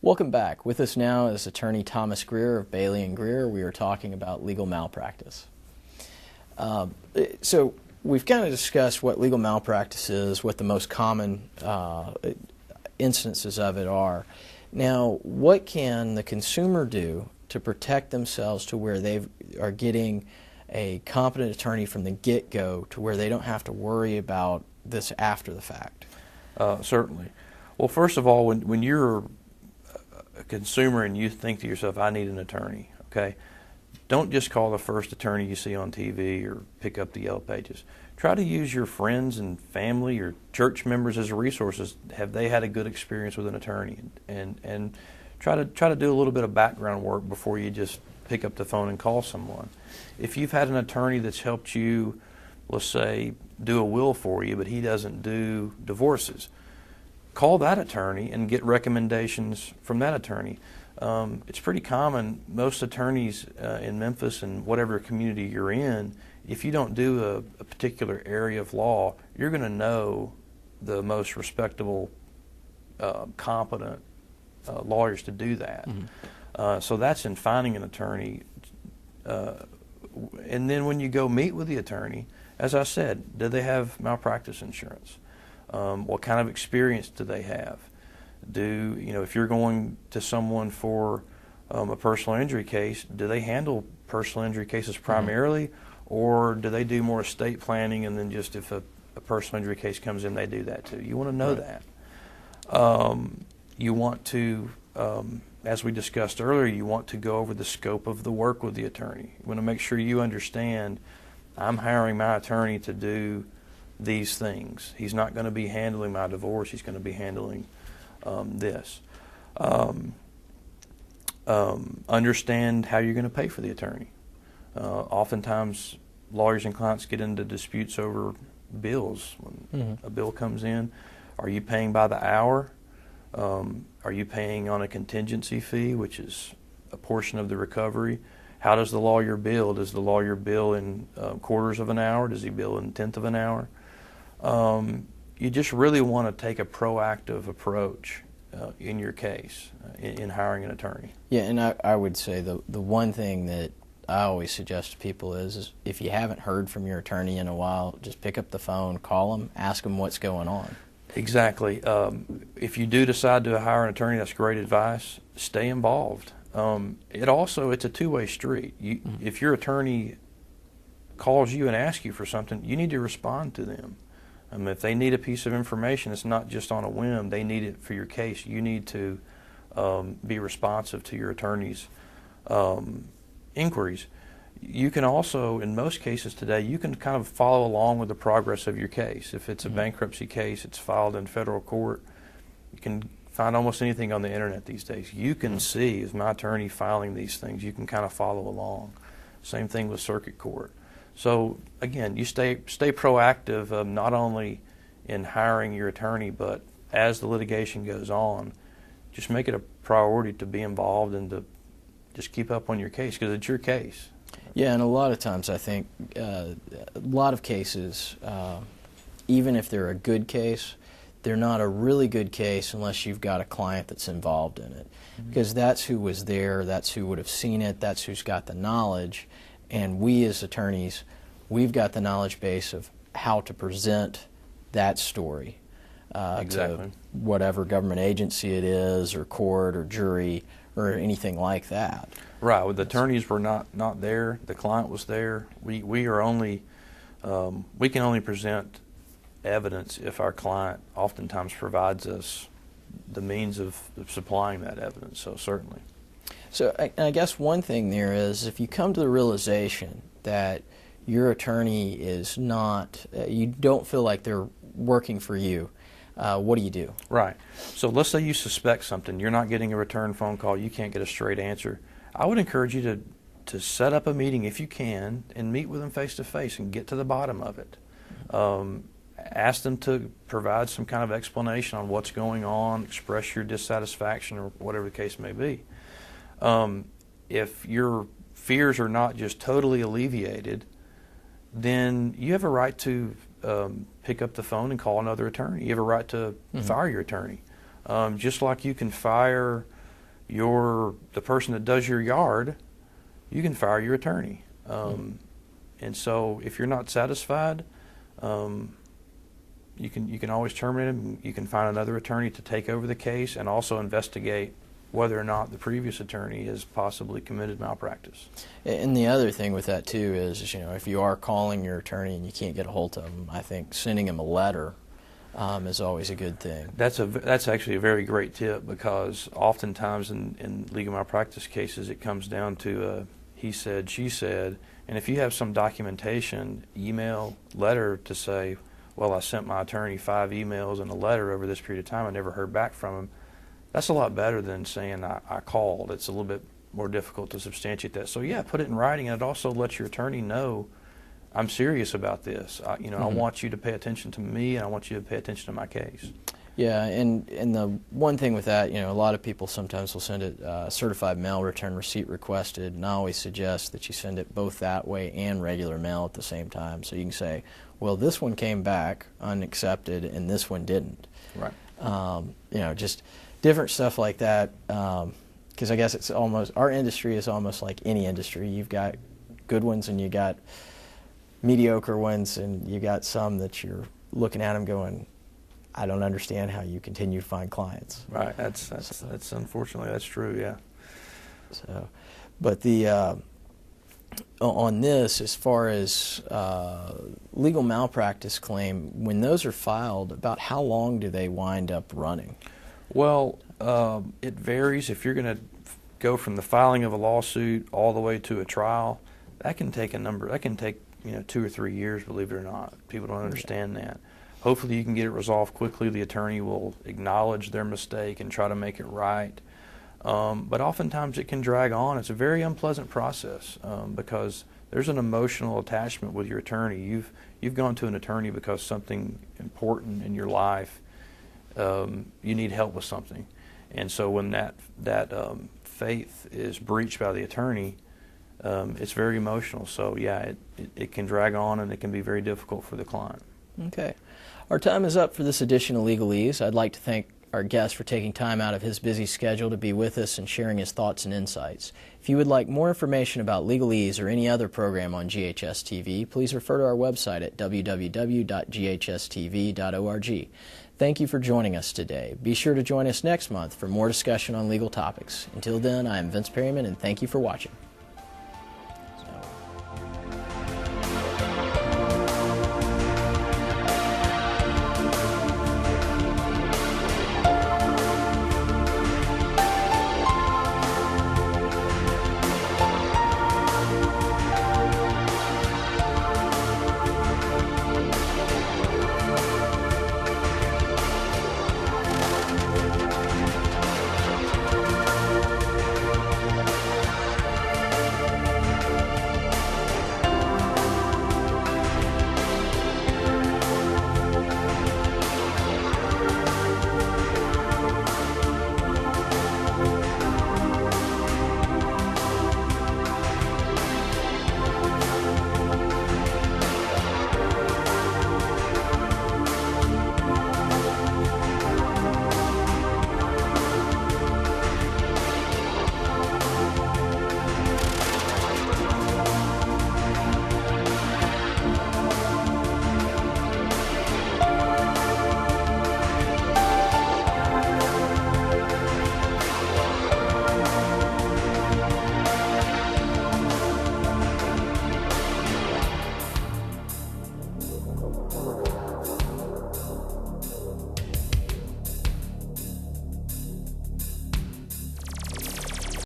Welcome back. With us now is attorney Thomas Greer of Bailey and Greer. We are talking about legal malpractice. So we've kind of discussed what legal malpractice is, what the most common instances of it are. Now, what can the consumer do to protect themselves to where they are getting a competent attorney from the get-go to where they don't have to worry about this after the fact? Certainly. Well, first of all, when you're a consumer and you think to yourself, I need an attorney, okay, don't just call the first attorney you see on TV or pick up the Yellow Pages. Try to use your friends and family or church members as resources. Have they had a good experience with an attorney? And try to do a little bit of background work before you just pick up the phone and call someone. If you've had an attorney that's helped you, let's say, do a will for you, but he doesn't do divorces, call that attorney and get recommendations from that attorney. It's pretty common. Most attorneys in Memphis and whatever community you're in, if you don't do a particular area of law, you're going to know the most respectable, competent lawyers to do that. Mm-hmm. So that's in finding an attorney. And then when you go meet with the attorney, as I said, do they have malpractice insurance? What kind of experience do they have? If you're going to someone for a personal injury case, do they handle personal injury cases primarily, or do they do more estate planning and then just if a personal injury case comes in, they do that too? You want to know that. You want to, as we discussed earlier, you want to go over the scope of the work with the attorney. You want to make sure you understand, I'm hiring my attorney to do these things. He's not going to be handling my divorce. He's going to be handling this. Understand how you're going to pay for the attorney. Oftentimes, lawyers and clients get into disputes over bills. When a bill comes in, are you paying by the hour? Are you paying on a contingency fee, which is a portion of the recovery? How does the lawyer bill? Does the lawyer bill in quarters of an hour? Does he bill in tenth of an hour? You just really want to take a proactive approach in your case in hiring an attorney. Yeah, and I would say the one thing that I always suggest to people is if you haven't heard from your attorney in a while, just pick up the phone, call them, ask them what's going on. Exactly. If you do decide to hire an attorney, that's great advice. Stay involved. It's a two-way street. If your attorney calls you and asks you for something, you need to respond to them. If they need a piece of information, it's not just on a whim. They need it for your case. You need to be responsive to your attorney's inquiries. You can also, in most cases today, you can kind of follow along with the progress of your case. If it's a bankruptcy case, it's filed in federal court. You can find almost anything on the internet these days. You can see, is my attorney filing these things? You can kind of follow along. Same thing with circuit court. So again, you stay proactive, not only in hiring your attorney, but as the litigation goes on, just make it a priority to be involved and to just keep up on your case because it's your case. Yeah, and a lot of times I think a lot of cases, even if they're a good case, they're not a really good case unless you've got a client that's involved in it. Because that's who was there, that's who would have seen it, that's who's got the knowledge. And we as attorneys, we've got the knowledge base of how to present that story to whatever government agency it is, or court, or jury, or anything like that. Right. Well, the attorneys were not there. The client was there. We can only present evidence if our client oftentimes provides us the means of supplying that evidence. So certainly. So I guess one thing there is if you come to the realization that your attorney is not, you don't feel like they're working for you, what do you do? Right. So let's say you suspect something. You're not getting a return phone call. You can't get a straight answer. I would encourage you to set up a meeting if you can and meet with them face to face and get to the bottom of it. Ask them to provide some kind of explanation on what's going on, express your dissatisfaction or whatever the case may be. If your fears are not just totally alleviated, then you have a right to pick up the phone and call another attorney. You have a right to fire your attorney. Just like you can fire the person that does your yard, you can fire your attorney. And so if you're not satisfied, you can always terminate him. You can find another attorney to take over the case and also investigate whether or not the previous attorney has possibly committed malpractice. And the other thing with that too is, if you are calling your attorney and you can't get a hold of him, I think sending him a letter is always a good thing. That's actually a very great tip, because oftentimes in legal malpractice cases it comes down to he said, she said, and if you have some documentation, email, letter to say, well, I sent my attorney 5 emails and a letter over this period of time, I never heard back from him, that's a lot better than saying I called. It's a little bit more difficult to substantiate that. So yeah, put it in writing, and it also lets your attorney know, I'm serious about this. I want you to pay attention to me, and I want you to pay attention to my case. Yeah, and the one thing with that, a lot of people sometimes will send it certified mail return receipt requested, and I always suggest that you send it both that way and regular mail at the same time, so you can say, well, this one came back unaccepted and this one didn't. Right. Just different stuff like that, because I guess it's almost, our industry is almost like any industry. You've got good ones and you got mediocre ones, and you got some that you're looking at them going, I don't understand how you continue to find clients. Right. That's unfortunately that's true. Yeah. So, but the on this, as far as legal malpractice claim, when those are filed, about how long do they wind up running? Well, it varies. If you're going to go from the filing of a lawsuit all the way to a trial, that can take 2 or 3 years, believe it or not. People don't understand that. Hopefully you can get it resolved quickly. The attorney will acknowledge their mistake and try to make it right. But oftentimes it can drag on. It's a very unpleasant process because there's an emotional attachment with your attorney. You've gone to an attorney because something important in your life, you need help with something. And so when that faith is breached by the attorney, it's very emotional. So yeah, it can drag on, and it can be very difficult for the client. Okay. Our time is up for this edition of Legalese. I'd like to thank our guest for taking time out of his busy schedule to be with us and sharing his thoughts and insights. If you would like more information about Legalese or any other program on GHS TV, please refer to our website at www.ghstv.org. Thank you for joining us today. Be sure to join us next month for more discussion on legal topics. Until then, I am Vince Perryman, and thank you for watching.